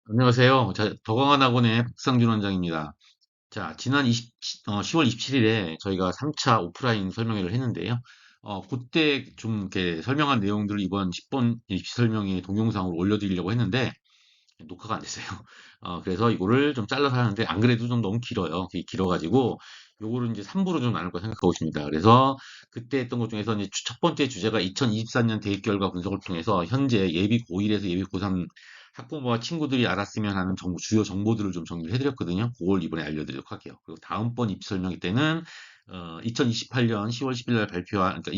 안녕하세요. 덕강환학원의 박상준 원장입니다. 자, 지난 10월 27일에 저희가 3차 오프라인 설명회를 했는데요. 그때 좀 이렇게 설명한 내용들을 이번 10번 입시 설명회 동영상으로 올려드리려고 했는데, 녹화가 안 됐어요. 그래서 이거를 좀 잘라서 하는데, 안 그래도 좀 너무 길어요. 길어가지고, 요거를 이제 3부로 좀 나눌 거 생각하고 있습니다. 그래서 그때 했던 것 중에서 이제 첫 번째 주제가 2024년 대입 결과 분석을 통해서 현재 예비 고1에서 예비 고3 학부모와 친구들이 알았으면 하는 주요 정보들을 좀 정리를 해드렸거든요. 그걸 이번에 알려드리도록 할게요. 그리고 다음번 입시 설명회 때는 2028년 10월 10일 날 발표한, 그러니까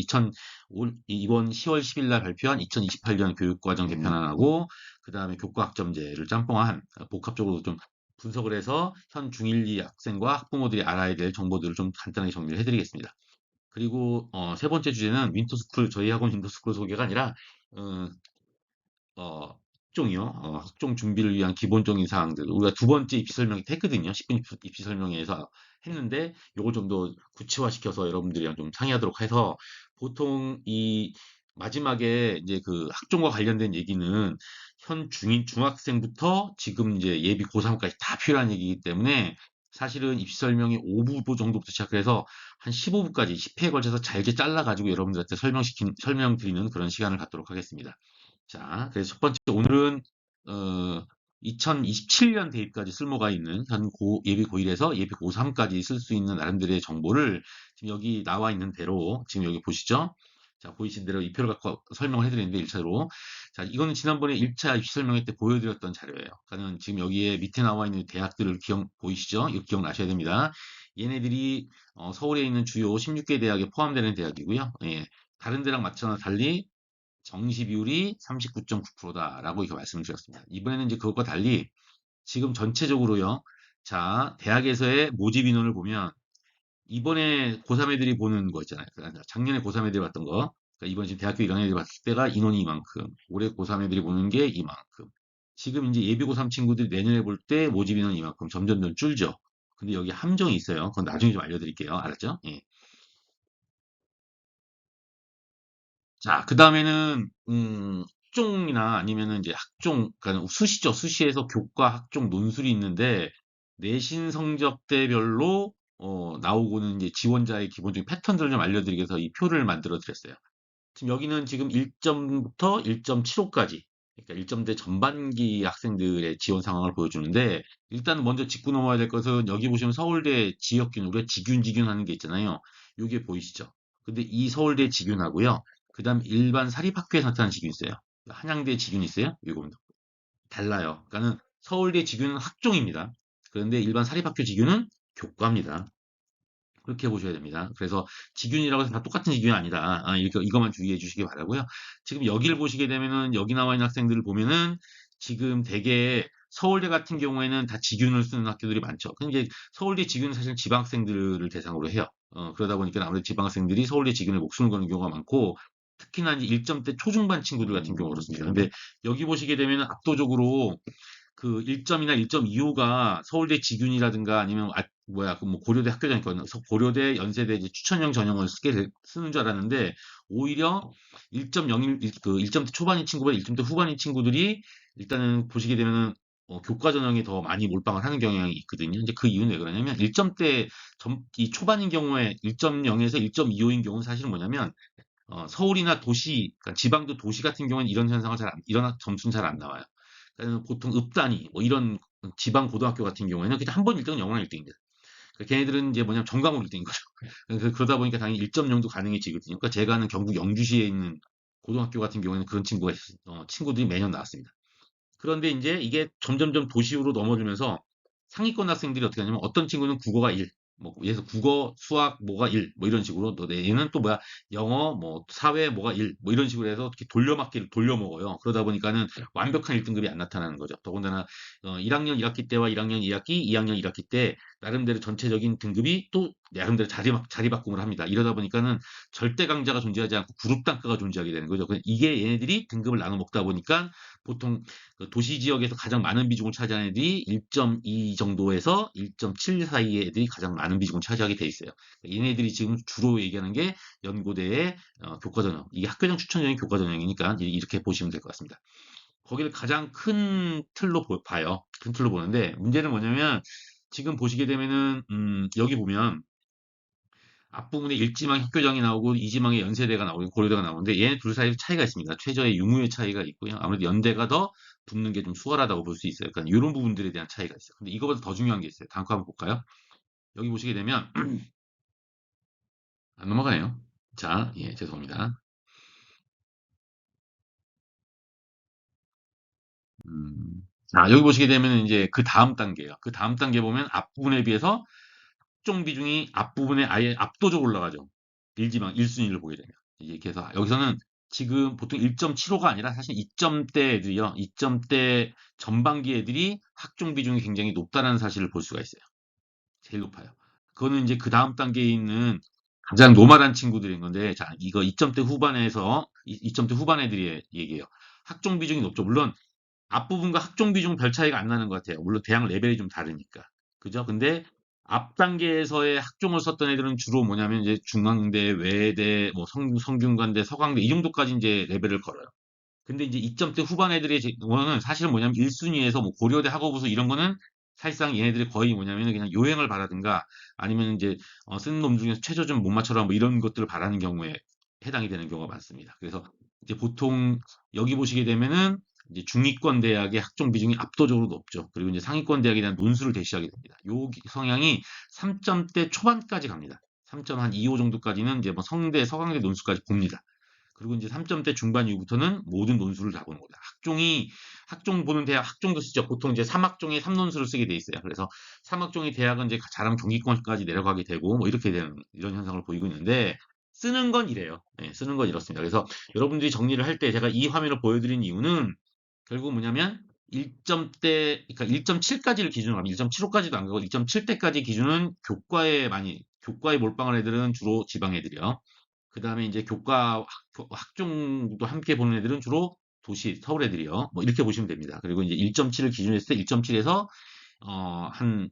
이번 10월 10일 날 발표한 2028년 교육과정 개편안하고 그 다음에 교과학점제를 짬뽕한 복합적으로 좀 분석을 해서 현 중1, 2 학생과 학부모들이 알아야 될 정보들을 좀 간단하게 정리를 해드리겠습니다. 그리고 세 번째 주제는 윈터스쿨, 저희 학원 윈터스쿨 소개가 아니라 어, 학종이요. 학종 준비를 위한 기본적인 사항들. 우리가 두 번째 입시 설명회 때 했거든요. 10분 입시 설명회에서 했는데, 요걸 좀 더 구체화시켜서 여러분들이랑 좀 상의하도록 해서, 보통 이 마지막에 이제 그 학종과 관련된 얘기는 중학생부터 지금 이제 예비 고3까지 다 필요한 얘기이기 때문에, 사실은 입시 설명회 5부 정도부터 시작해서 한 15부까지 10회에 걸쳐서 잘게 잘라가지고 여러분들한테 설명드리는 그런 시간을 갖도록 하겠습니다. 자, 그래서 첫 번째 오늘은 어, 2027년 대입까지 쓸모가 있는 예비 고1에서 예비 고3까지 쓸 수 있는 나름대로의 정보를 지금 여기 나와 있는 대로 지금 여기 보시죠. 자, 보이신 대로 이 표를 갖고 설명을 해드리는데 1차로. 자, 이거는 지난번에 1차 입시 설명회 때 보여드렸던 자료예요. 그러니까 지금 여기에 밑에 나와 있는 대학들을 보이시죠? 이거 기억나셔야 됩니다. 얘네들이 서울에 있는 주요 16개 대학에 포함되는 대학이고요. 예, 다른 데랑 맞춰서 달리 정시 비율이 39.9%다라고 이렇게 말씀을 드렸습니다. 이번에는 이제 그것과 달리 지금 전체적으로요. 자, 대학에서의 모집 인원을 보면 이번에 고3 애들이 보는 거 있잖아요. 그러니까 작년에 고3 애들이 봤던 거. 그러니까 이번 지금 대학교 1학년 애들이 봤을 때가 인원이 이만큼. 올해 고3 애들이 보는 게 이만큼. 지금 이제 예비 고3 친구들이 내년에 볼 때 모집 인원이 이만큼 점점 줄죠. 근데 여기 함정이 있어요. 그건 나중에 좀 알려드릴게요. 알았죠? 예. 자, 그 다음에는, 학종이나 아니면은 이제 그러니까 수시죠. 수시에서 교과 학종 논술이 있는데, 내신 성적대별로, 나오고는 이제 지원자의 기본적인 패턴들을 좀 알려드리기 위해서 이 표를 만들어 드렸어요. 지금 여기는 지금 1점부터 1.75까지, 그러니까 1점대 전반기 학생들의 지원 상황을 보여주는데, 일단 먼저 짚고 넘어야 될 것은 여기 보시면 서울대 지역균, 우리가 지균 하는 게 있잖아요. 이게 보이시죠? 근데 이 서울대 지균하고요. 그 다음 일반 사립학교에서 나타나는 지균 있어요. 한양대 지균 있어요? 이거 달라요. 그러니까는 서울대 지균은 학종입니다. 그런데 일반 사립학교 지균은 교과입니다. 그렇게 보셔야 됩니다. 그래서 직균이라고 해서 다 똑같은 직균이 아니다. 이것만 주의해 주시기 바라고요. 지금 여기를 보시게 되면은 여기 나와 있는 학생들을 보면은 지금 대개 서울대 같은 경우에는 다 직균을 쓰는 학교들이 많죠. 근데 이제 서울대 직균은 사실 지방 학생들을 대상으로 해요. 그러다 보니까 아무래도 지방 학생들이 서울대 직균에 목숨을 거는 경우가 많고 특히나 이제 1점대 초중반 친구들 같은 경우 그렇습니다. 근데 여기 보시게 되면은 압도적으로 그 1점이나 1.25가 서울대 직윤이라든가 아니면 그 고려대 학교장이거든요. 고려대 연세대 이제 추천형 전형을 쓰는 줄 알았는데 오히려 1.01 그 1점대 초반인 친구보다 1점대 후반인 친구들이 일단은 보시게 되면은 교과 전형에 더 많이 몰빵을 하는 경향이 있거든요. 이제 그 이유는 왜 그러냐면 1점대 이 초반인 경우에 1.0에서 1.25인 경우는 사실은 뭐냐면 서울이나 그러니까 지방도 도시 같은 경우는 이런 현상을 이런 점수는 잘 안 나와요. 보통 읍단위, 뭐 이런 지방 고등학교 같은 경우에는 그냥 한 번 1등은 영원한 1등입니다. 걔네들은 이제 뭐냐면 전광훈 1등인 거죠. 그러다 보니까 당연히 1.0도 가능해지거든요. 그러니까 제가 아는 경북 영주시에 있는 고등학교 같은 경우에는 그런 친구들이 매년 나왔습니다. 그런데 이제 이게 점점점 도시로 넘어지면서 상위권 학생들이 어떻게 하냐면 어떤 친구는 국어가 1, 뭐 예를 들어서 국어, 수학 뭐가 1, 뭐 이런 식으로 또 얘는 또 뭐야 영어, 뭐 사회 뭐가 1, 뭐 이런 식으로 해서 이렇게 돌려막기를 돌려먹어요. 그러다 보니까는 완벽한 1등급이 안 나타나는 거죠. 더군다나 1학년 1학기 때와 1학년 2학기, 2학년 1학기 때 나름대로 전체적인 등급이 또 나름대로 자리바꿈을 합니다. 이러다 보니까는 절대 강자가 존재하지 않고 그룹 단가가 존재하게 되는 거죠. 이게 얘네들이 등급을 나눠 먹다 보니까 보통 그 도시 지역에서 가장 많은 비중을 차지하는 애들이 1.2 정도에서 1.7 사이의 애들이 가장 많은 비중을 차지하게 돼 있어요. 얘네들이 지금 주로 얘기하는 게 연고대의 교과 전형. 이게 학교장 추천형이 교과 전형이니까 이렇게 보시면 될 것 같습니다. 거기를 가장 큰 틀로 봐요. 큰 틀로 보는데 문제는 뭐냐면 지금 보시게 되면은 여기 보면 앞부분에 1지망 학교장이 나오고 2지망에 연세대가 나오고 고려대가 나오는데 얘네 둘 사이에 차이가 있습니다. 최저의 유무의 차이가 있고요. 아무래도 연대가 더 붙는 게 좀 수월하다고 볼 수 있어요. 그러니까 이런 부분들에 대한 차이가 있어요. 근데 이거보다 더 중요한 게 있어요. 다음 거 한번 볼까요? 여기 보시게 되면 안 넘어가네요. 자, 예, 죄송합니다. 자, 여기 보시게 되면 이제 그 다음 단계예요. 그 다음 단계 보면 앞부분에 비해서 학종 비중이 앞부분에 아예 압도적으로 올라가죠. 1지망 1순위를 보게 되면. 이렇게 해서 여기서는 지금 보통 1.75가 아니라 사실 2점대 애들이요. 2점대 전반기 애들이 학종 비중이 굉장히 높다는 사실을 볼 수가 있어요. 제일 높아요. 그거는 이제 그 다음 단계에 있는 가장 노멀한 친구들인 건데, 자, 이거 2점대 후반에서 2점대 후반 애들이 얘기해요. 학종 비중이 높죠. 물론 앞부분과 학종 비중 별 차이가 안 나는 것 같아요. 물론 대학 레벨이 좀 다르니까. 그죠? 근데 앞 단계에서의 학종을 썼던 애들은 주로 뭐냐면 이제 중앙대, 외대, 뭐 성균관대, 서강대 이 정도까지 이제 레벨을 걸어요. 근데 이제 2점대 후반 애들의 경우는 사실은 뭐냐면 1순위에서 뭐 고려대 학업우수 이런 거는 사실상 얘네들이 거의 뭐냐면 그냥 요행을 바라든가 아니면 이제 쓰는 놈 중에서 최저 좀 못 맞춰라 뭐 이런 것들을 바라는 경우에 해당이 되는 경우가 많습니다. 그래서 이제 보통 여기 보시게 되면은 이제 중위권 대학의 학종 비중이 압도적으로 높죠. 그리고 이제 상위권 대학에 대한 논술을 대시하게 됩니다. 요 성향이 3점대 초반까지 갑니다. 3.25 정도까지는 이제 뭐 성대, 서강대 논술까지 봅니다. 그리고 이제 3점대 중반 이후부터는 모든 논술을 다 보는 거다. 학종 보는 대학 학종도 쓰죠. 보통 이제 3학종에 3논술을 쓰게 돼 있어요. 그래서 3학종의 대학은 이제 잘하면 경기권까지 내려가게 되고 뭐 이렇게 되는 이런 현상을 보이고 있는데 쓰는 건 이래요. 예, 쓰는 건 이렇습니다. 그래서 여러분들이 정리를 할 때 제가 이 화면을 보여드린 이유는 결국 뭐냐면 1점대, 그러니까 1.7까지를 기준으로 하면 1.75까지도 안 가고 2.7대까지 기준은 교과에 몰빵한 애들은 주로 지방 애들이요. 그 다음에 이제 학종도 함께 보는 애들은 주로 도시, 서울 애들이요. 뭐 이렇게 보시면 됩니다. 그리고 이제 1.7을 기준으로 했을 때 1.7에서 한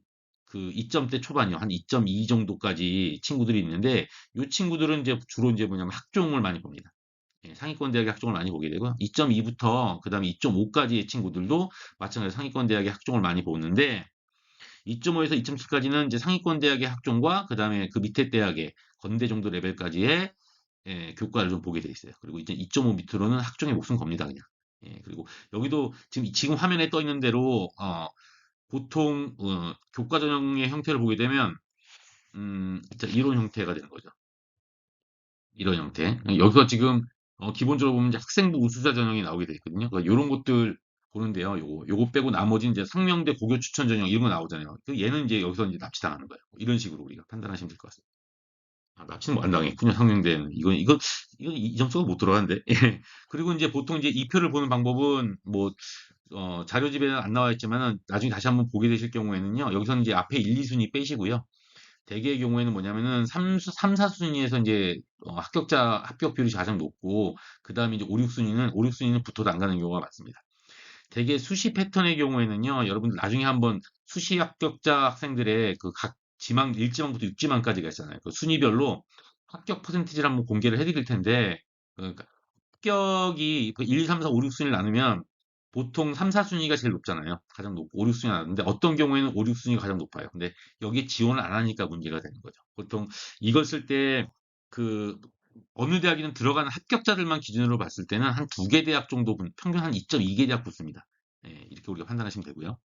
그 2점대 초반이요. 한 2.2 정도까지 친구들이 있는데 이 친구들은 이제 주로 이제 뭐냐면 학종을 많이 봅니다. 예, 상위권 대학의 학종을 많이 보게 되고 2.2부터 그다음에 2.5까지의 친구들도 마찬가지로 상위권 대학의 학종을 많이 보는데 2.5에서 2.7까지는 이제 상위권 대학의 학종과 그다음에 그 밑에 대학의 건대 정도 레벨까지의 예, 교과를 좀 보게 돼 있어요. 그리고 이제 2.5 밑으로는 학종의 목숨 겁니다, 그냥. 예, 그리고 여기도 지금 화면에 떠 있는 대로 보통 교과 전형의 형태를 보게 되면 이런 형태가 되는 거죠. 이런 형태. 여기서 지금 기본적으로 보면 이제 학생부 우수자 전형이 나오게 돼 있거든요. 그러니까 이런 것들 보는데요. 요거 빼고 나머지 이제 상명대 고교 추천 전형 이런 거 나오잖아요. 얘는 이제 여기서 이제 납치당하는 거예요. 이런 식으로 우리가 판단하시면 될 것 같습니다. 아, 납치는 뭐안 당했군요. 상명대는 이건 이 점수가 못 들어가는데. 예. 그리고 이제 보통 이제 이 표를 보는 방법은 뭐 자료집에는 안 나와 있지만은 나중에 다시 한번 보게 되실 경우에는요. 여기서는 이제 앞에 1, 2순위 빼시고요. 대개의 경우에는 뭐냐면은 3, 4순위에서 이제 합격 비율이 가장 높고 그다음에 이제 5, 6순위는 붙어도 안 가는 경우가 많습니다. 대개 수시 패턴의 경우에는요. 여러분들 나중에 한번 수시 합격자 학생들의 그 각 지망 1지망부터 6지망까지가 있잖아요. 그 순위별로 합격 퍼센티지를 한번 공개를 해 드릴 텐데 그 합격이 1, 2, 3, 4, 5, 6순위를 나누면 보통 3, 4순위가 제일 높잖아요. 가장 높고 5, 6순위가 나는데 어떤 경우에는 5, 6순위가 가장 높아요. 근데 여기에 지원을 안 하니까 문제가 되는 거죠. 보통 이걸 쓸 때 그 어느 대학이든 들어가는 합격자들만 기준으로 봤을 때는 한 두 개 대학 정도 평균 한 2.2개 대학 붙습니다. 예, 이렇게 우리가 판단하시면 되고요.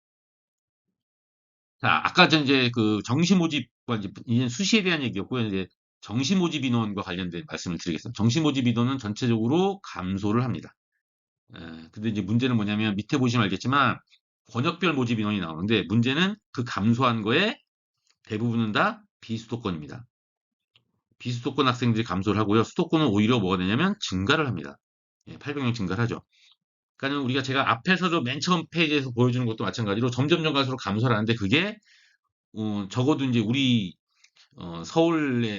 자, 아까 전 이제 그 정시 모집과 이제 수시에 대한 얘기였고요. 이제 정시 모집 인원과 관련된 말씀을 드리겠습니다. 정시 모집 인원은 전체적으로 감소를 합니다. 근데 이제 문제는 뭐냐면 밑에 보시면 알겠지만 권역별 모집 인원이 나오는데 문제는 그 감소한 거에 대부분은 다 비수도권입니다. 비수도권 학생들이 감소를 하고요. 수도권은 오히려 뭐가 되냐면 증가를 합니다. 800명 증가를 하죠. 그러니까 우리가 제가 앞에서도 맨 처음 페이지에서 보여주는 것도 마찬가지로 점점점 갈수록 감소를 하는데 그게 적어도 이제 우리 서울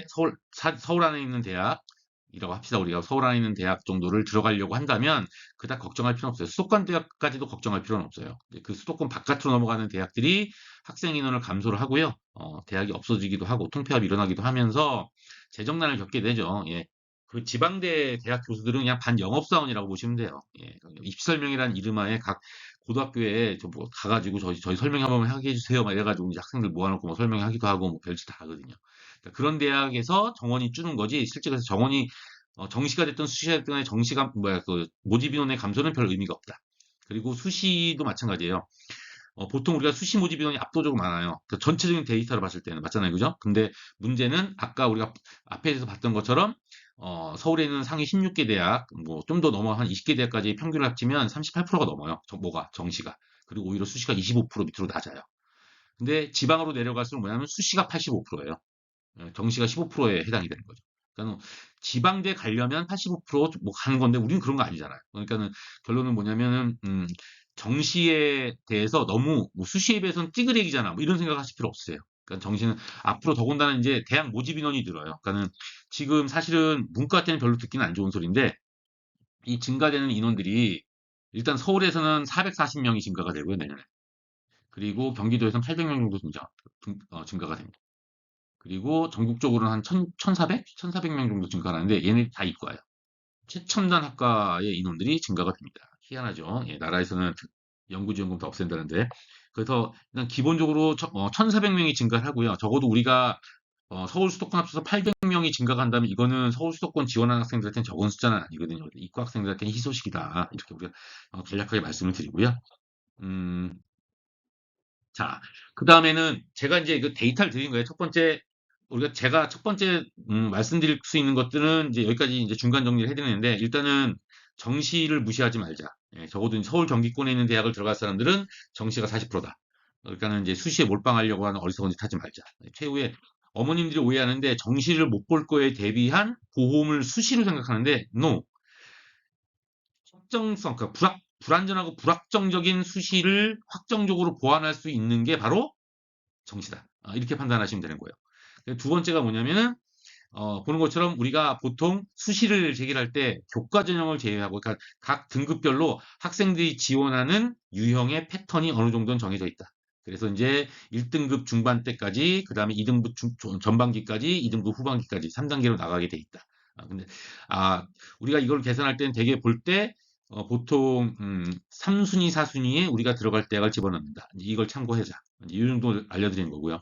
안에 있는 대학이라고 합시다. 우리가 서울 안에 있는 대학 정도를 들어가려고 한다면 그닥 걱정할 필요는 없어요. 수도권 대학까지도 걱정할 필요는 없어요. 그 수도권 바깥으로 넘어가는 대학들이 학생 인원을 감소를 하고요. 대학이 없어지기도 하고 통폐합이 일어나기도 하면서 재정난을 겪게 되죠. 예. 그 지방대 대학 교수들은 그냥 반영업사원이라고 보시면 돼요. 예, 입설명이라는 이름하에 각 고등학교에 저뭐 가가지고 저희 설명 한번 하게 해주세요. 막 이래가지고 이제 학생들 모아놓고 뭐 설명하기도 하고 뭐 별짓 다 하거든요. 그러니까 그런 대학에서 정원이 주는 거지 실제 그래서 정원이 정시가 됐든 수시가 됐든 간에 정시가 뭐야 그 모집 인원의 감소는 별 의미가 없다. 그리고 수시도 마찬가지예요. 보통 우리가 수시 모집 인원이 압도적으로 많아요. 그 전체적인 데이터로 봤을 때는 맞잖아요, 그죠? 근데 문제는 아까 우리가 앞에서 봤던 것처럼 서울에 있는 상위 16개 대학, 뭐 좀 더 넘어 한 20개 대학까지 평균을 합치면 38%가 넘어요. 뭐가 정시가. 그리고 오히려 수시가 25% 밑으로 낮아요. 근데 지방으로 내려갈수록 뭐냐면 수시가 85%예요. 정시가 15%에 해당이 되는 거죠. 그러니까 지방대 가려면 85%뭐 가는 건데 우리는 그런 거 아니잖아요. 그러니까는 결론은 뭐냐면은 정시에 대해서 너무 뭐 수시에 비해서는 찌그레기잖아. 뭐 이런 생각하실 필요 없어요. 그러니까 정시는 앞으로 더군다나 이제 대학 모집 인원이 늘어요. 그러니까는 지금 사실은 문과 때는 별로 듣기는 안 좋은 소리인데 이 증가되는 인원들이 일단 서울에서는 440명이 증가가 되고요, 내년에. 그리고 경기도에서는 800명 정도 증가가 됩니다. 그리고 전국적으로는 한 1,400? 1,400명 정도 증가하는데 얘네 다 이과예요. 최첨단 학과의 인원들이 증가가 됩니다. 희한하죠. 예, 나라에서는 연구지원금 다 없앤다는데. 그래서 일단 기본적으로 1,400명이 증가를 하고요. 적어도 우리가 서울 수도권 합쳐서 800명이 증가가 한다면 이거는 서울 수도권 지원하는 학생들한테는 적은 숫자는 아니거든요. 이과 학생들한테는 희소식이다. 이렇게 우리가 간략하게 말씀을 드리고요. 음, 자, 그 다음에는 제가 이제 그 데이터를 드린 거예요. 첫 번째, 제가 첫 번째, 말씀드릴 수 있는 것들은 이제 여기까지 이제 중간 정리를 해드리는데, 일단은 정시를 무시하지 말자. 예, 적어도 서울 경기권에 있는 대학을 들어갈 사람들은 정시가 40%다. 그러니까는 이제 수시에 몰빵하려고 하는 어리석은 짓 하지 말자. 최후에 어머님들이 오해하는데 정시를 못 볼 거에 대비한 보험을 수시로 생각하는데, no. 확정성, 그러니까 불안전하고 불확정적인 수시를 확정적으로 보완할 수 있는 게 바로 정시다. 이렇게 판단하시면 되는 거예요. 두 번째가 뭐냐면은 보는 것처럼 우리가 보통 수시를 제기할 때 교과 전형을 제외하고 그러니까 각 등급별로 학생들이 지원하는 유형의 패턴이 어느 정도는 정해져 있다. 그래서 이제 1등급 중반 때까지, 그 다음에 2등급 전반기까지, 2등급 후반기까지 3단계로 나가게 돼 있다. 근데 우리가 이걸 계산할 때는 되게 볼 때 보통 3순위, 4순위에 우리가 들어갈 대학을 집어넣는다. 이걸 참고하자. 이 정도 알려드리는 거고요.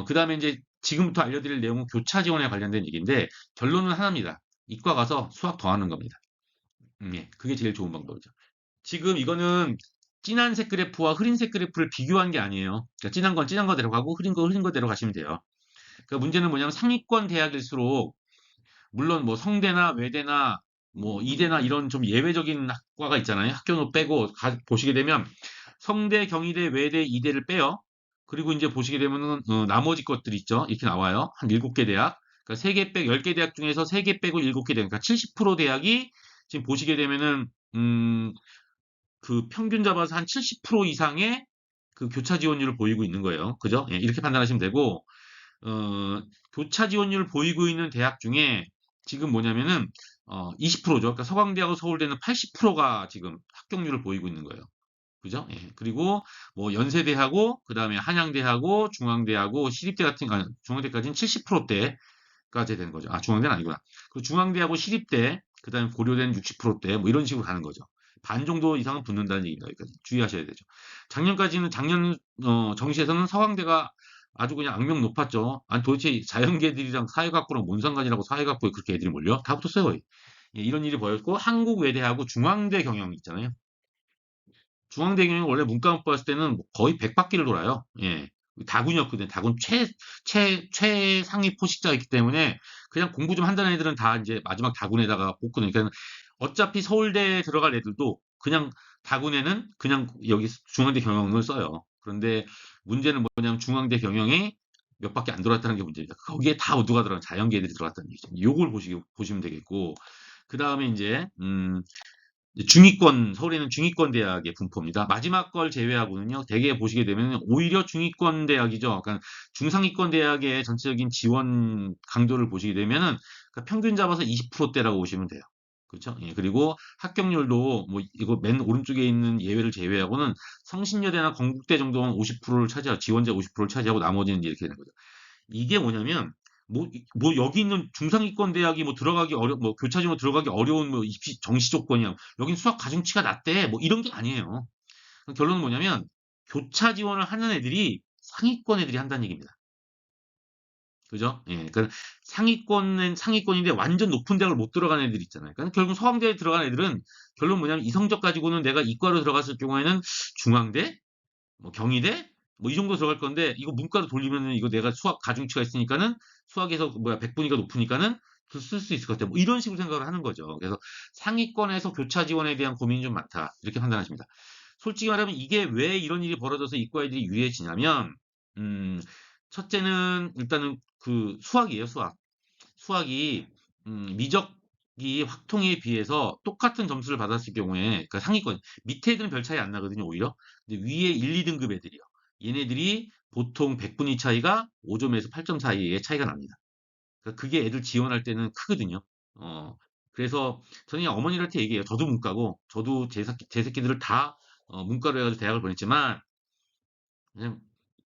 그 다음에 이제 지금부터 알려드릴 내용은 교차 지원에 관련된 얘기인데 결론은 하나입니다. 이과 가서 수학 더 하는 겁니다. 예, 그게 제일 좋은 방법이죠. 지금 이거는 진한 색 그래프와 흐린 색 그래프를 비교한 게 아니에요. 그러니까 진한 건 진한 거대로 가고 흐린 거 흐린 거대로 가시면 돼요. 그러니까 문제는 뭐냐면 상위권 대학일수록 물론 뭐 성대나 외대나 뭐 이대나 이런 좀 예외적인 학과가 있잖아요. 학교는 빼고 보시게 되면 성대, 경희대, 외대, 이대를 빼요. 그리고 이제 보시게 되면은 나머지 것들 있죠. 이렇게 나와요. 한 7개 대학. 그러니까 3개 빼고 10개 대학 중에서 3개 빼고 7개 대학. 그러니까 70% 대학이 지금 보시게 되면은 그 평균 잡아서 한 70% 이상의 그 교차 지원율을 보이고 있는 거예요. 그죠? 예, 이렇게 판단하시면 되고 교차 지원율을 보이고 있는 대학 중에 지금 뭐냐면은 20%죠. 그러니까 서강대하고 서울대는 80%가 지금 합격률을 보이고 있는 거예요. 그죠? 예. 그리고 뭐 연세대하고 그다음에 한양대하고 중앙대하고 시립대 같은 중앙대까지는 70%대까지 되는 거죠. 중앙대는 아니구나. 그 중앙대하고 시립대 그다음에 고려대는 60%대 뭐 이런 식으로 가는 거죠. 반 정도 이상은 붙는다는 얘기입니다. 여기까지 주의하셔야 되죠. 작년 정시에서는 서강대가 아주 그냥 악명 높았죠. 아니 도대체 자연계들이랑 사회학부랑 뭔 상관이라고 사회학부에 그렇게 애들이 몰려? 다 붙었어요, 거의. 예, 이런 일이 벌였고 한국외대하고 중앙대 경영 있잖아요. 중앙대 경영 원래 문과목 봤을 때는 뭐 거의 100바퀴를 돌아요. 예. 다군이었거든. 다군 최상위 포식자이기 때문에 그냥 공부 좀 한다는 애들은 다 이제 마지막 다군에다가 뽑거든요. 그러니까 어차피 서울대에 들어갈 애들도 그냥 다군에는 그냥 여기 중앙대 경영을 써요. 그런데 문제는 뭐냐면 중앙대 경영에 몇 바퀴 안 돌았다는 게 문제입니다. 거기에 다 누가 들어간 자연계들이 들어갔다는 얘기죠. 요걸 보시면 되겠고, 그 다음에 이제, 중위권, 서울에는 중위권 대학의 분포입니다. 마지막 걸 제외하고는요, 대개 보시게 되면 오히려 중위권 대학이죠. 그러니까 중상위권 대학의 전체적인 지원 강도를 보시게 되면은 그러니까 평균 잡아서 20%대라고 보시면 돼요. 그렇죠? 예, 그리고 합격률도 뭐 이거 맨 오른쪽에 있는 예외를 제외하고는 성신여대나 건국대 정도는 50%를 차지하고 지원자 50%를 차지하고 나머지는 이렇게 되는 거죠. 이게 뭐냐면 뭐 여기 있는 중상위권 대학이 뭐 들어가기 뭐 교차지원 들어가기 어려운 뭐 입시 정시 조건이야. 여긴 수학 가중치가 낮대. 뭐 이런 게 아니에요. 결론은 뭐냐면 교차 지원을 하는 애들이 상위권 애들이 한다는 얘기입니다. 그죠? 예, 그러니까 상위권은 상위권인데 완전 높은 대학을 못 들어간 애들 있잖아요. 그러니까 결국 서강대에 들어간 애들은 결론 뭐냐면 이 성적 가지고는 내가 이과로 들어갔을 경우에는 중앙대, 뭐 경희대, 뭐 이 정도 들어갈 건데 이거 문과로 돌리면은 이거 내가 수학 가중치가 있으니까는 수학에서 뭐야 백분위가 높으니까는 쓸 수 있을 것 같아. 뭐 이런 식으로 생각을 하는 거죠. 그래서 상위권에서 교차 지원에 대한 고민이 좀 많다. 이렇게 판단하십니다. 솔직히 말하면 이게 왜 이런 일이 벌어져서 이과 애들이 유리해지냐면, 음, 첫째는 일단은 그 수학이에요, 수학. 수학이, 미적이 확통에 비해서 똑같은 점수를 받았을 경우에, 그러니까 상위권, 밑에 애들은 별 차이 안 나거든요, 오히려. 근데 위에 1, 2등급 애들이요. 얘네들이 보통 100분위 차이가 5점에서 8점 사이의 차이가 납니다. 그러니까 그게 애들 지원할 때는 크거든요. 어, 그래서 저는 그냥 어머니한테 얘기해요. 저도 문과고, 저도 제 새끼들을 다 문과로 해가지고 대학을 보냈지만, 그냥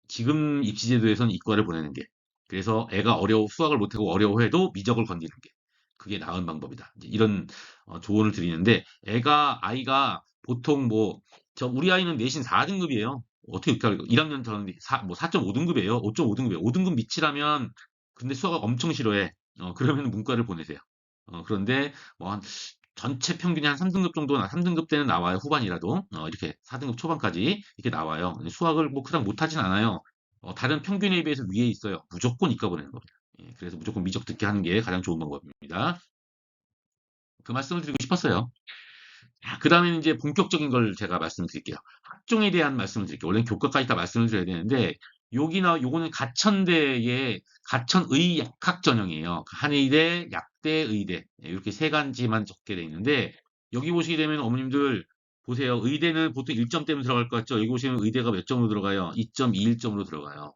지금 입시 제도에서는 이과를 보내는 게. 그래서 애가 수학을 못하고 어려워해도 미적을 건드리는 게. 그게 나은 방법이다. 이제 이런 조언을 드리는데, 아이가 보통 뭐, 우리 아이는 내신 4등급이에요. 어떻게 그렇게 알고, 1학년 저는 뭐 4.5등급이에요. 5.5등급이에요. 5등급 밑이라면, 근데 수학을 엄청 싫어해. 그러면 문과를 보내세요. 그런데 뭐 전체 평균이 한 3등급 정도, 3등급 때는 나와요. 후반이라도. 이렇게 4등급 초반까지 이렇게 나와요. 수학을 뭐 그닥 못하진 않아요. 다른 평균에 비해서 위에 있어요. 무조건 이과 보내는 겁니다. 예, 그래서 무조건 미적 듣게 하는 게 가장 좋은 방법입니다. 그 말씀을 드리고 싶었어요. 그 다음에는 이제 본격적인 걸 제가 말씀드릴게요. 학종에 대한 말씀을 드릴게요. 원래 교과까지 다 말씀을 드려야 되는데, 요거는 가천대의 가천의 약학 전형이에요. 한의대, 약대, 의대. 이렇게 세 가지만 적게 돼 있는데, 여기 보시게 되면 어머님들 보세요. 의대는 보통 1점 때문에 들어갈 것 같죠? 여기 보시면 의대가 몇 점으로 들어가요? 2.21점으로 들어가요.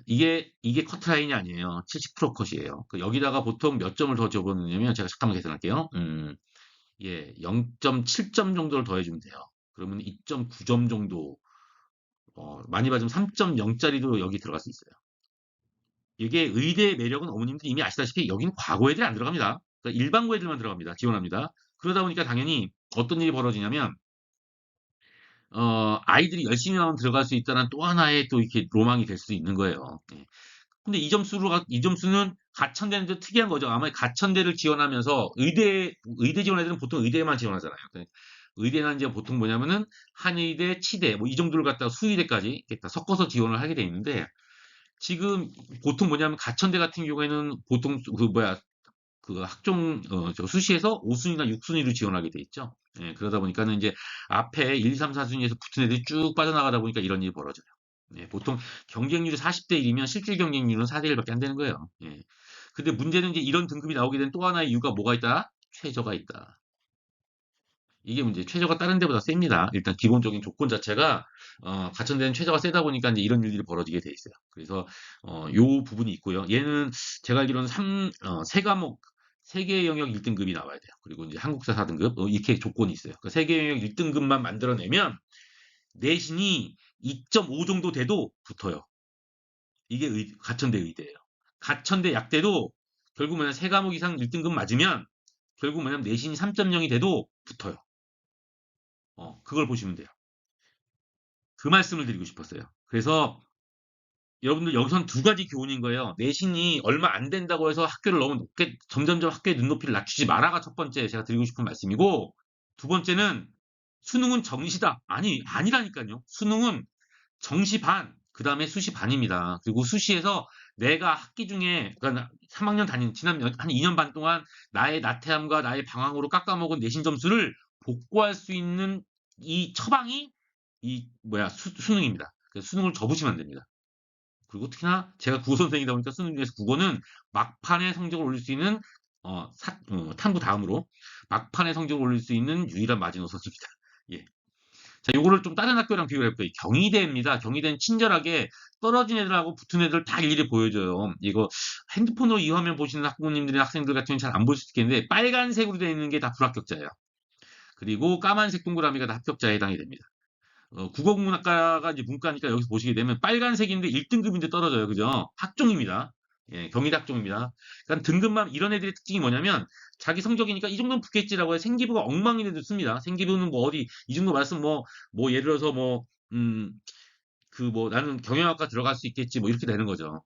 이게 커트라인이 아니에요. 70% 컷이에요. 여기다가 보통 몇 점을 더 적어놓냐면, 제가 잠깐만 계산할게요. 예, 0.7점 정도를 더해주면 돼요. 그러면 2.9점 정도, 많이 받으면 3.0짜리도 여기 들어갈 수 있어요. 이게 의대의 매력은 어머님들이 이미 아시다시피 여기는 과고 애들이 안 들어갑니다. 그러니까 일반고 애들만 들어갑니다. 지원합니다. 그러다 보니까 당연히 어떤 일이 벌어지냐면, 아이들이 열심히 하면 들어갈 수 있다는 또 하나의 또 이렇게 로망이 될 수 있는 거예요. 예. 근데 이 점수는 가천대는 좀 특이한 거죠. 아마 가천대를 지원하면서 의대 지원 애들은 보통 의대만 지원하잖아요. 의대는 이제 보통 뭐냐면은 한의대, 치대 뭐 이 정도를 갖다가 수의대까지 이렇게 다 섞어서 지원을 하게 돼 있는데 지금 보통 뭐냐면 가천대 같은 경우에는 보통 그 뭐야 그 저 수시에서 5순위나 6순위로 지원하게 돼 있죠. 예, 그러다 보니까는 이제 앞에 1, 2, 3, 4순위에서 붙은 애들이 쭉 빠져나가다 보니까 이런 일이 벌어져요. 예, 보통 경쟁률이 40대 1이면 실질 경쟁률은 4대 1밖에 안 되는 거예요. 예. 근데 문제는 이제 이런 등급이 나오게 된 또 하나의 이유가 뭐가 있다? 최저가 있다. 이게 문제. 최저가 다른 데보다 셉니다. 일단 기본적인 조건 자체가 가천대는 최저가 세다 보니까 이제 이런 일들이 벌어지게 돼 있어요. 그래서 요 부분이 있고요. 얘는 제가 알기로는 세 과목 세계 영역 1등급이 나와야 돼요. 그리고 이제 한국사 4등급 이렇게 조건이 있어요. 그 세계 영역 1등급만 만들어내면 내신이 2.5 정도 돼도 붙어요. 이게 가천대 의대예요. 가천대 약대도 결국 뭐냐 세 과목 이상 1등급 맞으면 결국 뭐냐면 내신이 3.0이 돼도 붙어요. 그걸 보시면 돼요. 그 말씀을 드리고 싶었어요. 그래서 여러분들 여기선 두 가지 교훈인 거예요. 내신이 얼마 안 된다고 해서 학교를 너무 높게 점점점 학교의 눈높이를 낮추지 마라가 첫 번째 제가 드리고 싶은 말씀이고 두 번째는 수능은 정시다. 아니라니까요. 수능은 정시 반, 그 다음에 수시 반입니다. 그리고 수시에서 내가 학기 중에, 그러니까 3학년 지난 한 2년 반 동안 나의 나태함과 나의 방황으로 깎아먹은 내신 점수를 복구할 수 있는 이 처방이 수능입니다. 그래서 수능을 접으시면 안 됩니다. 그리고 특히나 제가 국어 선생이다 보니까 수능 중에서 국어는 막판에 성적을 올릴 수 있는, 탐구 다음으로 막판에 성적을 올릴 수 있는 유일한 마지노선입니다. 예. 자, 요거를 좀 다른 학교랑 비교를 해볼게요. 경희대입니다. 경희대는 친절하게 떨어진 애들하고 붙은 애들 다 일일이 보여줘요. 이거 핸드폰으로 이 화면 보시는 학부모님들이나 학생들 같은 경우는 잘 안 볼 수 있겠는데 빨간색으로 되어 있는 게 다 불합격자예요. 그리고 까만색 동그라미가 다 합격자에 해당이 됩니다. 국어국문학과가 이제 문과니까 여기서 보시게 되면 빨간색인데 1등급인데 떨어져요. 그죠? 학종입니다. 예, 경희대 학종입니다. 그러니까 등급만 이런 애들의 특징이 뭐냐면 자기 성적이니까 이 정도는 붙겠지라고 해 생기부가 엉망인 애들 씁니다. 생기부는 뭐 어디 이 정도 말씀 뭐 예를 들어서 음, 뭐 나는 경영학과 들어갈 수 있겠지 뭐 이렇게 되는 거죠.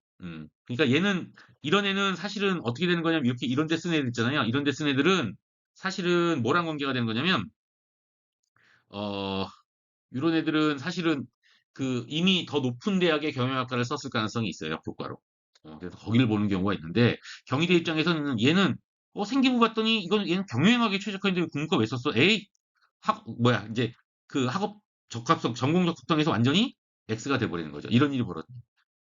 그러니까 얘는 이런 애는 사실은 어떻게 되는 거냐면 이렇게 이런 데 쓴 애들 있잖아요. 이런 데 쓴 애들은 사실은 뭐랑 관계가 되는 거냐면 어 이런 애들은 사실은 그 이미 더 높은 대학의 경영학과를 썼을 가능성이 있어요. 교과로. 그래서 거기를 보는 경우가 있는데 경희대 입장에서는 얘는 생기부 봤더니 이건 얘는 경영학에 최적화인데 국문과 왜 썼어? 에이 학 뭐야 이제 그 학업 적합성 전공 적합성에서 완전히 X가 돼버리는 거죠. 이런 일이 벌어져.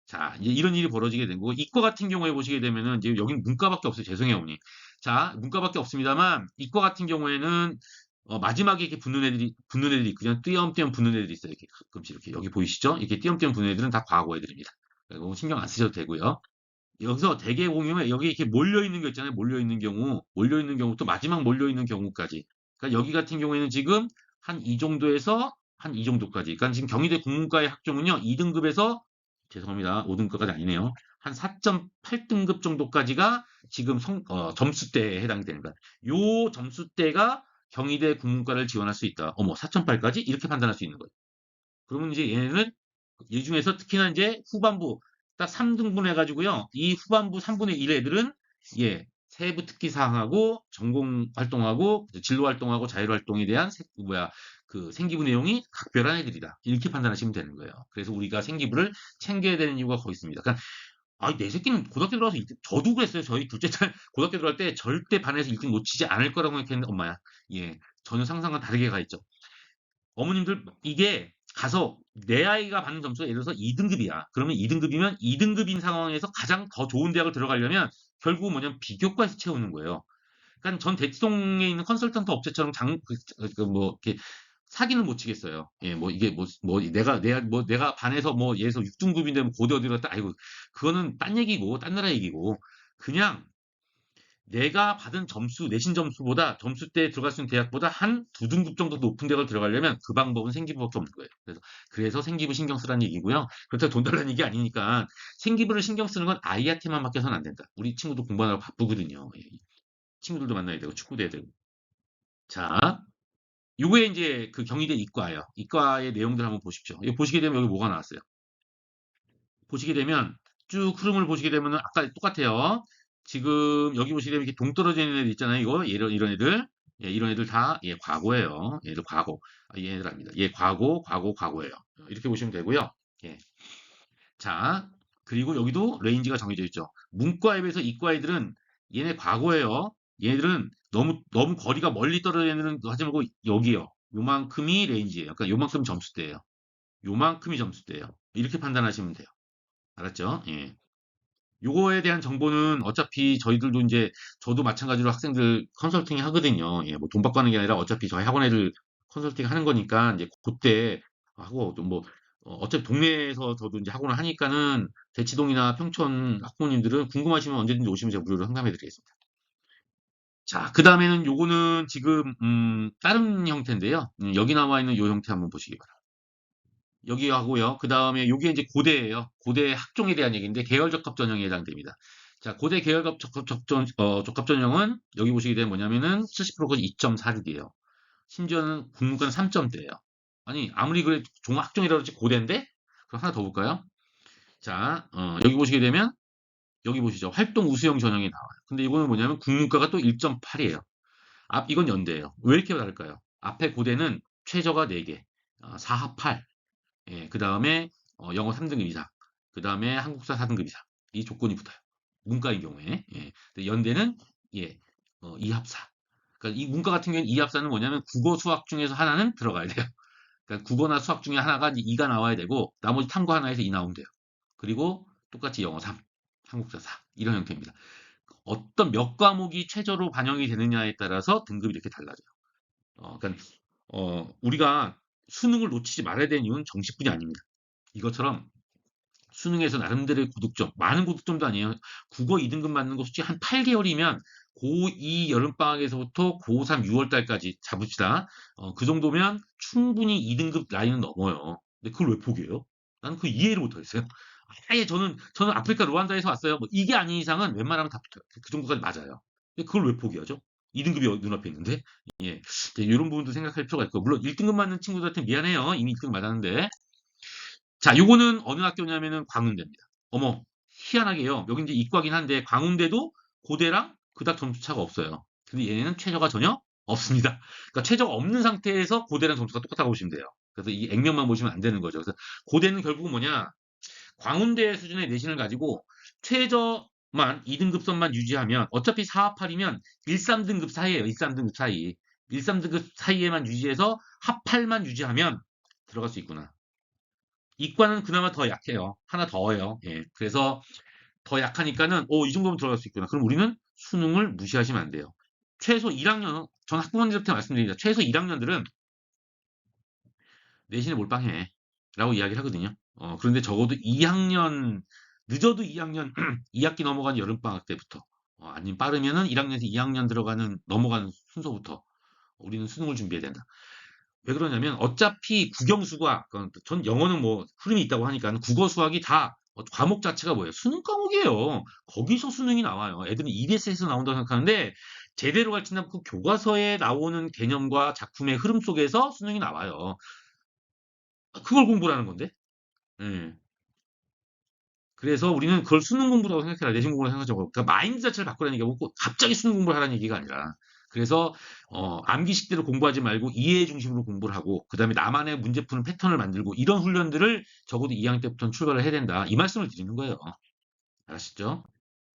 자, 이제 이런 일이 벌어지게 된 거고, 이과 같은 경우에 보시게 되면은, 이제 여긴 문과밖에 없어요. 죄송해요, 어머니. 자, 문과밖에 없습니다만, 이과 같은 경우에는, 마지막에 이렇게 붙는 애들이 그냥 띄엄띄엄 붙는 애들이 있어요. 이렇게 가끔씩 이렇게. 여기 보이시죠? 이렇게 띄엄띄엄 붙는 애들은 다 과거 애들입니다. 그리고 신경 안 쓰셔도 되고요. 여기서 대개 공유에 여기 이렇게 몰려있는 거 있잖아요. 몰려있는 경우, 또 마지막 몰려있는 경우까지. 그러니까 여기 같은 경우에는 지금 한 이 정도에서 한 이 정도까지. 그러니까 지금 경희대 국문과의 학종은요, 2등급에서, 죄송합니다. 5등급까지 아니네요. 한 4.8등급 정도까지가 지금 점수대에 해당이 되는 거야. 요 점수대가 경희대 국문과를 지원할 수 있다. 어머, 4.8까지? 이렇게 판단할 수 있는 거예요. 그러면 이제 얘네는 이 중에서 특히나 이제 후반부 딱 3등분 해가지고요. 이 후반부 3분의 1 애들은 예 세부 특기 사항하고 전공 활동하고 진로 활동하고 자율 활동에 대한 그 생기부 내용이 각별한 애들이다. 이렇게 판단하시면 되는 거예요. 그래서 우리가 생기부를 챙겨야 되는 이유가 거기 있습니다. 그러니까 내 새끼는 고등학교 들어가서 저도 그랬어요. 저희 둘째 딸 고등학교 들어갈 때 절대 반에서 1등 놓치지 않을 거라고 생각했는데 엄마야. 예. 전혀 상상과 다르게 가 있죠. 어머님들 이게 가서 내 아이가 받는 점수가 예를 들어서 2등급이야. 그러면 2등급이면 2등급인 상황에서 가장 더 좋은 대학을 들어가려면 결국은 뭐냐면 비교과에서 채우는 거예요. 그러니까 전 대치동에 있는 컨설턴트 업체처럼 뭐 이렇게 사기는 못 치겠어요. 예, 뭐 이게 내가 반에서 뭐 예를 들어서 6등급인데 뭐 고대 어디로 갔다 아이고 그거는 딴 얘기고 딴 나라 얘기고 그냥 내가 받은 점수, 내신 점수보다 점수대에 들어갈 수 있는 대학보다 한 두 등급 정도 높은 대학을 들어가려면 그 방법은 생기부밖에 없는 거예요. 그래서 생기부 신경 쓰라는 얘기고요. 그렇다고 돈 달라는 얘기 아니니까 생기부를 신경 쓰는 건 아이한테만 맡겨서는 안 된다. 우리 친구도 공부하느라 바쁘거든요. 예. 친구들도 만나야 되고 축구도 해야 되고. 자, 요게 이제 그 경희대 이과예요. 이과의 내용들 한번 보십시오. 이거 보시게 되면 여기 뭐가 나왔어요? 보시게 되면 쭉 흐름을 보시게 되면 아까 똑같아요. 지금 여기 보시게 되면 이렇게 동떨어져 있는 애들 있잖아요. 이런 애들. 예, 이런 애들 다 예, 과거예요. 얘들 과거. 얘들 아닙니다. 예, 과거예요. 이렇게 보시면 되고요. 예. 자, 그리고 여기도 레인지가 정해져 있죠. 문과에 비해서 이과 애들은 얘네 과거예요. 얘들은 너무 거리가 멀리 떨어져 있는 애들은 하지 말고 여기요. 요만큼이 레인지예요. 그러니까 요만큼 점수대예요. 요만큼이 점수대예요. 이렇게 판단하시면 돼요. 알았죠? 예. 요거에 대한 정보는 어차피 저희들도 이제 저도 마찬가지로 학생들 컨설팅 하거든요. 예, 뭐 돈 받고 하는 게 아니라 어차피 저희 학원 애들 컨설팅 하는 거니까 이제 그때 하고 또 뭐 어차피 동네에서 저도 이제 학원을 하니까는 대치동이나 평촌 학부모님들은 궁금하시면 언제든지 오시면 제가 무료로 상담해 드리겠습니다. 자, 그 다음에는 요거는 지금 다른 형태인데요. 여기 나와 있는 요 형태 한번 보시기 바랍니다. 여기 하고요. 그 다음에 요게 이제 고대예요. 고대 학종에 대한 얘기인데 계열적합 전형에 해당됩니다. 자, 고대 적합 전형은 여기 보시게 되면 뭐냐면은 70%가 2.4득이에요. 심지어는 국문과는 3점대예요. 아니, 아무리 그래 종합학종이라 그렇지 고대인데? 그럼 하나 더 볼까요? 자, 여기 보시게 되면 여기 보시죠. 활동 우수형 전형이 나와요. 근데 이거는 뭐냐면 국문과가 또 1.8이에요. 이건 연대예요. 왜 이렇게 다를까요? 앞에 고대는 최저가 4개, 4합 8, 예, 그 다음에 영어 3등급 이상, 그 다음에 한국사 4등급 이상 이 조건이 붙어요. 문과인 경우에. 예. 근데 연대는 예, 2합사. 그러니까 이 문과 같은 경우는 2합사는 뭐냐면 국어 수학 중에서 하나는 들어가야 돼요. 그러니까 국어나 수학 중에 하나가 이제 2가 나와야 되고 나머지 탐구 하나에서 2 나오면 돼요. 그리고 똑같이 영어 3, 한국사 4 이런 형태입니다. 어떤 몇 과목이 최저로 반영이 되느냐에 따라서 등급이 이렇게 달라져요. 그러니까 우리가 수능을 놓치지 말아야 되는 이유는 정시뿐이 아닙니다. 이것처럼 수능에서 나름대로의 고득점, 많은 고득점도 아니에요. 국어 2등급 맞는 거 솔직히 한 8개월이면 고2 여름방학에서부터 고3 6월달까지 잡읍시다. 그 정도면 충분히 2등급 라인은 넘어요. 근데 그걸 왜 포기해요? 나는 그 이해를 못하겠어요. 아예 저는 아프리카 루안다에서 왔어요. 뭐 이게 아닌 이상은 웬만하면 다 그 정도까지 맞아요. 근데 그걸 왜 포기하죠? 2등급이 눈앞에 있는데. 예. 이런 부분도 생각할 필요가 있고 물론 1등급 맞는 친구들한테 미안해요. 이미 1등급 맞았는데. 자, 요거는 어느 학교냐면은 광운대입니다. 어머, 희한하게요. 여기 이제 이과긴 한데 광운대도 고대랑 그닥 점수 차가 없어요. 근데 얘네는 최저가 전혀 없습니다. 그러니까 최저가 없는 상태에서 고대랑 점수가 똑같다고 보시면 돼요. 그래서 이 액면만 보시면 안 되는 거죠. 그래서 고대는 결국은 뭐냐? 광운대 수준의 내신을 가지고 최저만 2등급선만 유지하면 어차피 4합8이면 1, 3등급 사이에요. 1, 3등급 사이. 1, 3등급 사이에만 유지해서 합8만 유지하면 들어갈 수 있구나. 이과는 그나마 더 약해요. 하나 더요. 예. 그래서 더 약하니까는 이 정도면 들어갈 수 있구나. 그럼 우리는 수능을 무시하시면 안 돼요. 최소 1학년, 전 학부모님들한테 말씀드립니다. 최소 1학년들은 내신에 몰빵해. 라고 이야기를 하거든요. 그런데 적어도 2학년, 늦어도 2학년, 2학기 넘어간 여름방학 때부터, 아니면 빠르면은 1학년에서 2학년 들어가는, 넘어가는 순서부터 우리는 수능을 준비해야 된다. 왜 그러냐면 어차피 국영수가 전 영어는 뭐 흐름이 있다고 하니까 국어 수학이 다 과목 자체가 뭐예요? 수능 과목이에요. 거기서 수능이 나와요. 애들은 EDS에서 나온다고 생각하는데 제대로 가르친다면 그 교과서에 나오는 개념과 작품의 흐름 속에서 수능이 나와요. 그걸 공부를 하는 건데. 예. 그래서 우리는 그걸 수능 공부라고 생각해라. 내신 공부라고 생각하자고. 그러니까 마인드 자체를 바꾸라는 얘기가 꼭 갑자기 수능 공부를 하라는 얘기가 아니라. 그래서 암기식대로 공부하지 말고 이해 중심으로 공부를 하고 그다음에 나만의 문제 푸는 패턴을 만들고 이런 훈련들을 적어도 2학년 때부터는 출발을 해야 된다. 이 말씀을 드리는 거예요. 아시죠?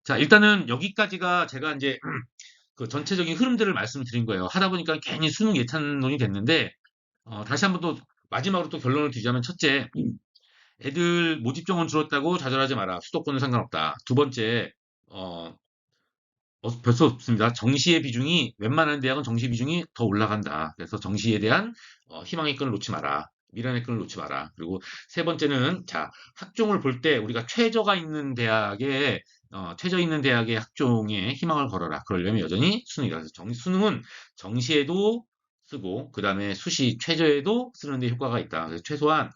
자, 일단은 여기까지가 제가 이제 그 전체적인 흐름들을 말씀드린 거예요. 하다 보니까 괜히 수능 예찬론이 됐는데 다시 한번 또 마지막으로 또 결론을 드리자면 첫째, 애들 모집 정원 줄었다고 좌절하지 마라. 수도권은 상관없다. 두 번째, 어, 별수 없습니다. 정시의 비중이, 웬만한 대학은 정시 비중이 더 올라간다. 그래서 정시에 대한 희망의 끈을 놓지 마라. 미련의 끈을 놓지 마라. 그리고 세 번째는, 자, 학종을 볼 때 우리가 최저가 있는 대학에, 최저 있는 대학의 학종에 희망을 걸어라. 그러려면 여전히 수능이다. 그래서 수능은 정시에도 쓰고, 그 다음에 수시 최저에도 쓰는데 효과가 있다. 그래서 최소한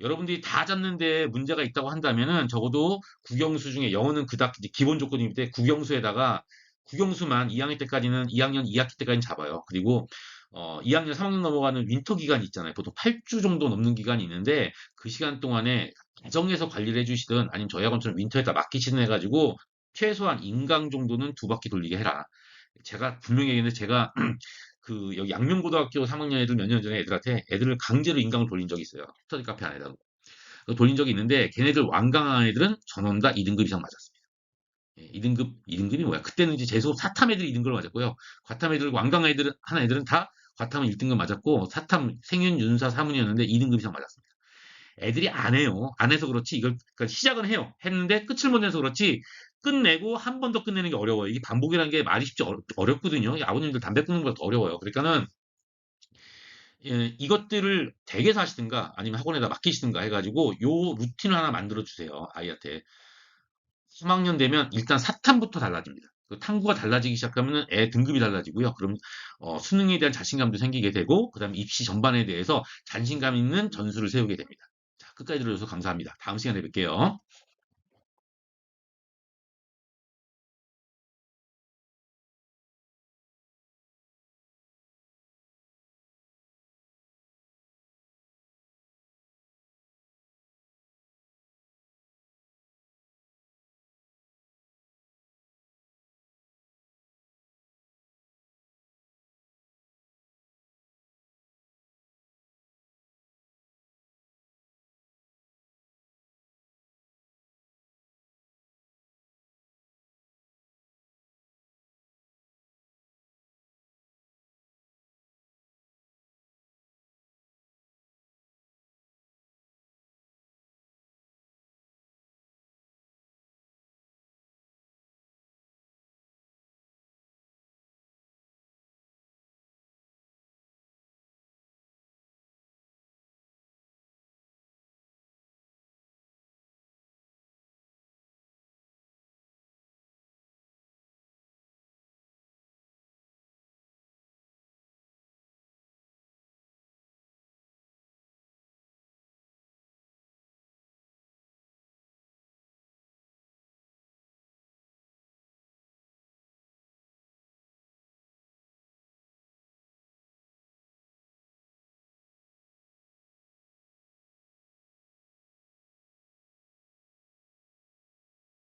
여러분들이 다 잡는데 문제가 있다고 한다면은 적어도 국영수 중에 영어는 그닥 이제 기본 조건인데 국영수에다가 국영수만 2학년 때까지는 2학년 2학기 때까지는 잡아요. 그리고 2학년 3학년 넘어가는 윈터 기간이 있잖아요. 보통 8주 정도 넘는 기간이 있는데 그 시간 동안에 가정에서 관리를 해주시든 아니면 저희 학원처럼 윈터에다 맡기시든 해가지고 최소한 인강 정도는 두 바퀴 돌리게 해라. 제가 분명히 얘기했는데 제가 그 여기 양명고등학교 3학년 애들 몇 년 전에 애들한테 애들을 강제로 인강을 돌린 적이 있어요. 스터디 카페 안에다가. 돌린 적이 있는데 걔네들 완강한 애들은 전원 다 2등급 이상 맞았습니다. 예, 2등급이 뭐야? 그때는 이제 재수업 4탐 애들이 2등급을 맞았고요. 과탐 애들, 완강한 애들은, 하나 애들은 다 과탐은 1등급 맞았고, 4탐, 생윤, 윤사, 사문이었는데 2등급 이상 맞았습니다. 애들이 안 해요. 안 해서 그렇지, 이걸, 그러니까 시작은 해요. 했는데 끝을 못 내서 그렇지, 끝내고 한 번 더 끝내는 게 어려워요. 이게 반복이라는 게 말이 쉽지 어렵거든요. 아버님들 담배 끊는 것보다 더 어려워요. 그러니까는 예, 이것들을 댁에서 하시든가 아니면 학원에다 맡기시든가 해가지고 요 루틴을 하나 만들어 주세요. 아이한테. 3학년 되면 일단 사탐부터 달라집니다. 그 탐구가 달라지기 시작하면 애 등급이 달라지고요. 그럼 수능에 대한 자신감도 생기게 되고 그다음에 입시 전반에 대해서 자신감 있는 전술을 세우게 됩니다. 자, 끝까지 들어줘서 감사합니다. 다음 시간에 뵐게요.